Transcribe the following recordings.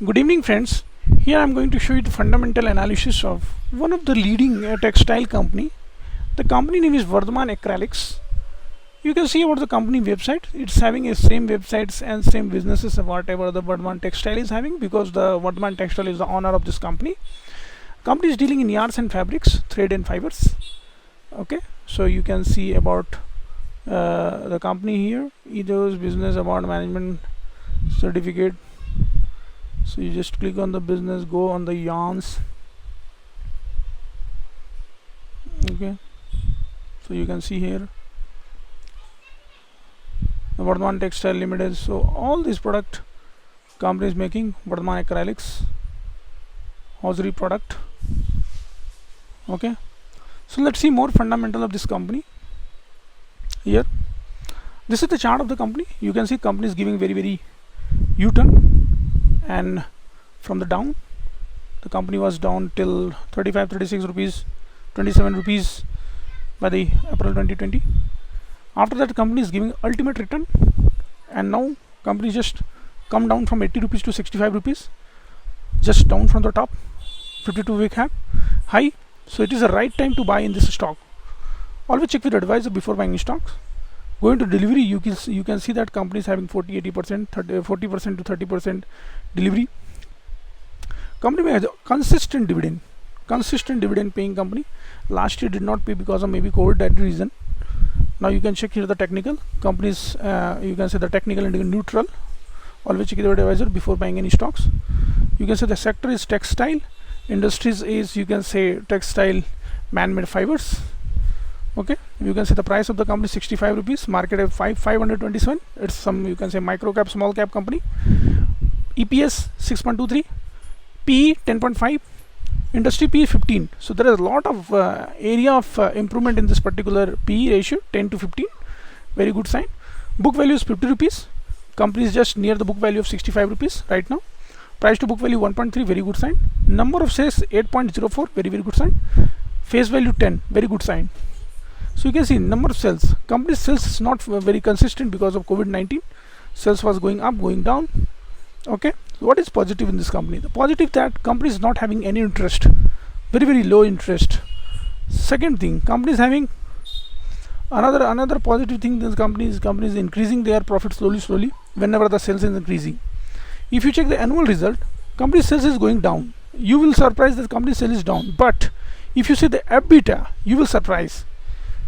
Good evening, friends. Here I am going to show you the fundamental analysis of one of the leading textile company. The company name is Vardhman Acrylics. You can see about the company website. It's having a same websites and same businesses of whatever the Vardhman Textile is having, because the Vardhman Textile is the owner of this company. Company is dealing in yarns and fabrics, thread and fibers. Okay, so you can see about the company here. Ethos business award management certificate. So you just click on the business, go on the yarns. Okay, so you can see here the Vardhman Textile Limited. So all these product company is making Vardhman Acrylics hosiery product. Okay, so let's see more fundamental of this company. Here, this is the chart of the company. You can see company is giving very U-turn, and from the down, the company was down till 35, 36 rupees, 27 rupees by the April 2020. After that, company is giving ultimate return, and now company just come down from 80 rupees to 65 rupees, just down from the top, 52-week high. So it is the right time to buy in this stock. Always check with advisor before buying stocks. Going to delivery, you can see that company is having 40% to 30% delivery. Company has a consistent dividend paying company. Last year did not pay because of maybe COVID, that reason. Now you can check here the technical companies. You can say the technical and neutral. Always check with advisor before buying any stocks. You can say the sector is textile, industries is, you can say, textile, man-made fibers. Okay, you can see the price of the company 65 rupees, market at 527. It's some, you can say, micro cap, small cap company. EPS 6.23, PE 10.5, industry PE 15. So there is a lot of area of improvement in this particular PE ratio, 10 to 15. Very good sign. Book value is 50 rupees. Company is just near the book value of 65 rupees right now. Price to book value 1.3, very good sign. Number of shares 8.04, very good sign. Face value 10, very good sign. So you can see number of sales. Company sales is not very consistent because of COVID-19. Sales was going up, going down. Okay, so what is positive in this company? The positive that company is not having any interest, very low interest. Second thing, company is having another positive thing. This company is increasing their profit slowly whenever the sales is increasing. If you check the annual result, company sales is going down. You will surprise that company sales is down. But if you see the EBITDA, you will surprise.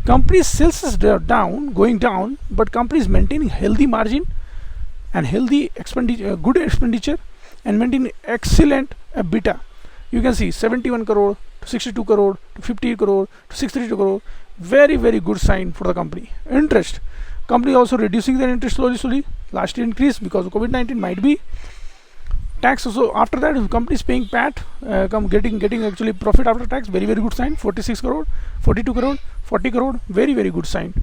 Company sales is down, going down, but company is maintaining healthy margin and healthy expenditure, good expenditure, and maintaining excellent EBITDA. You can see 71 crore to 62 crore to 50 crore to 63 crore. Very good sign for the company. Interest, company also reducing their interest slowly. Last year increased because of COVID-19, might be. Tax also, after that company is paying PAT, getting actually profit after tax. Very good sign. 46 crore, 42 crore, 40 crore. Very good sign.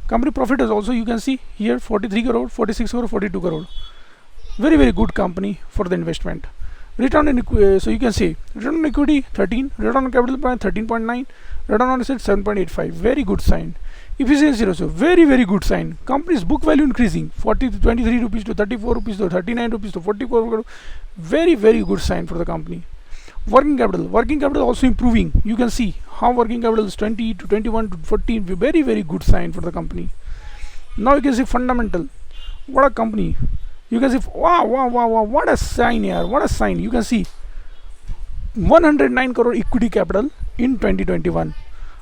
Company profit is also, you can see here, 43 crore, 46 crore, 42 crore. Very good company for the investment. Return on equity, so you can see return on equity 13, return on capital employed 13.9, return on asset 7.85. Very good sign. Efficiency ratio, very good sign. Company's book value increasing 23 rupees to 34 rupees to 39 rupees to 44. Very good sign for the company. Working capital also improving. You can see how working capital is 20 to 21 to 14. Very good sign for the company. Now you can see fundamental. What a company. You can see, wow, what a sign here. What a sign. You can see 109 crore equity capital in 2021.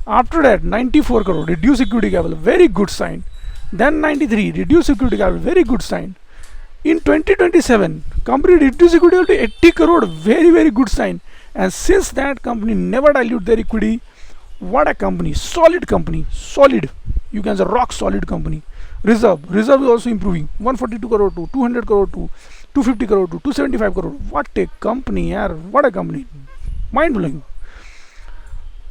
After that 94 crore reduced equity capital, very good sign. Then 93 reduced equity capital, very good sign. In 2027 company reduced equity capital to 80 crore, very good sign. And since that, company never dilute their equity. What a company. Solid company, solid, you can say rock solid company. Reserve is also improving, 142 crore to 200 crore to 250 crore to 275 crore. What a company, yaar. What a company, mind blowing.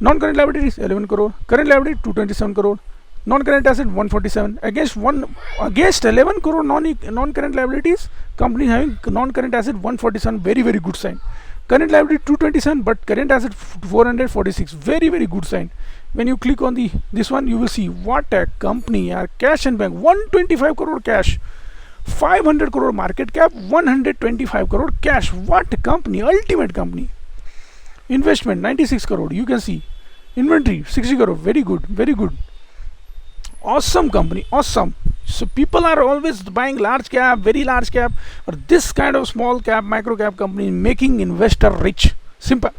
Non-current liabilities 11 crore, current liability 227 crore, non-current asset 147. Against 11 crore non-current liabilities, company having non-current asset 147. Very good sign. Current liability 227, but current asset 446. Very good sign. When you click on this one, you will see what a company. Cash and bank 125 crore cash, 500 crore market cap, 125 crore cash. What a company, ultimate company. Investment 96 crore, you can see. Inventory 60 crore, very good, very good. Awesome company, awesome. So people are always buying large cap, very large cap, but this kind of small cap, micro cap company making investor rich. Simple.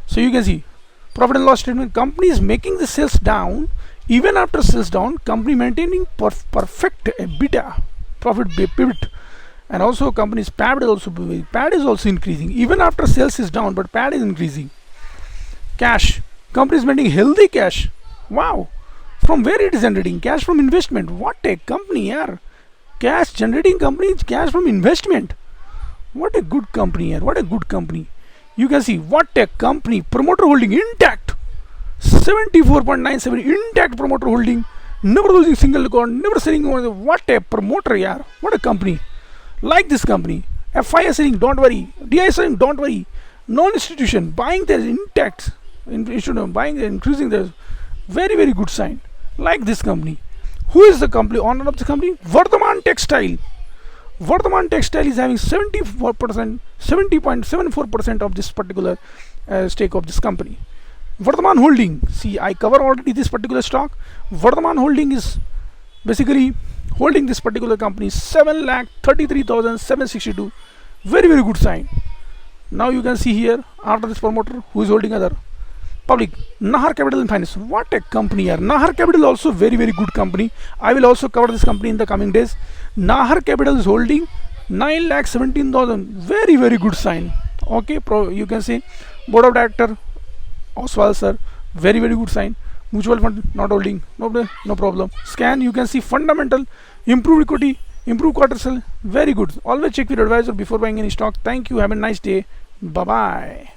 So you can see profit and loss statement. Company is making the sales down. Even after sales down, company maintaining perfect EBITDA, profit pivot, and also company's PAT is also increasing. Even after sales is down, but PAT is increasing. Cash, company is maintaining healthy cash. Wow, from where it is generating? Cash from investment. What a company, yaar. Cash generating company, cash from investment. What a good company, yaar. What a good company. You can see what a company. Promoter holding intact. 74.97 intact promoter holding, never losing single record, never selling. What a promoter, yaar. What a company. Like this company. FI selling, don't worry. DI selling, don't worry. Non-institution buying their intact, buying and increasing their, very very good sign. Like this company. Who is the company owner of the company? Vardhaman Textile. Vardhaman Textile is having 74%, 70.74% of this particular stake of this company. Vardhaman Holding, see, I cover already this particular stock. Vardhaman Holding is basically holding this particular company 7,33,762. Very very good sign. Now you can see here, after this promoter, who is holding other public, Nahar Capital and Finance. What a company here. Nahar Capital also very very good company. I will also cover this company in the coming days. Nahar Capital is holding 9,17,000. Very very good sign. Okay, you can see board of director Oswald sir, very very good sign. Mutual fund not holding, no problem. Scan, you can see fundamental, improved equity, improved quarter sale, very good. Always check with your advisor before buying any stock. Thank you, have a nice day, bye bye.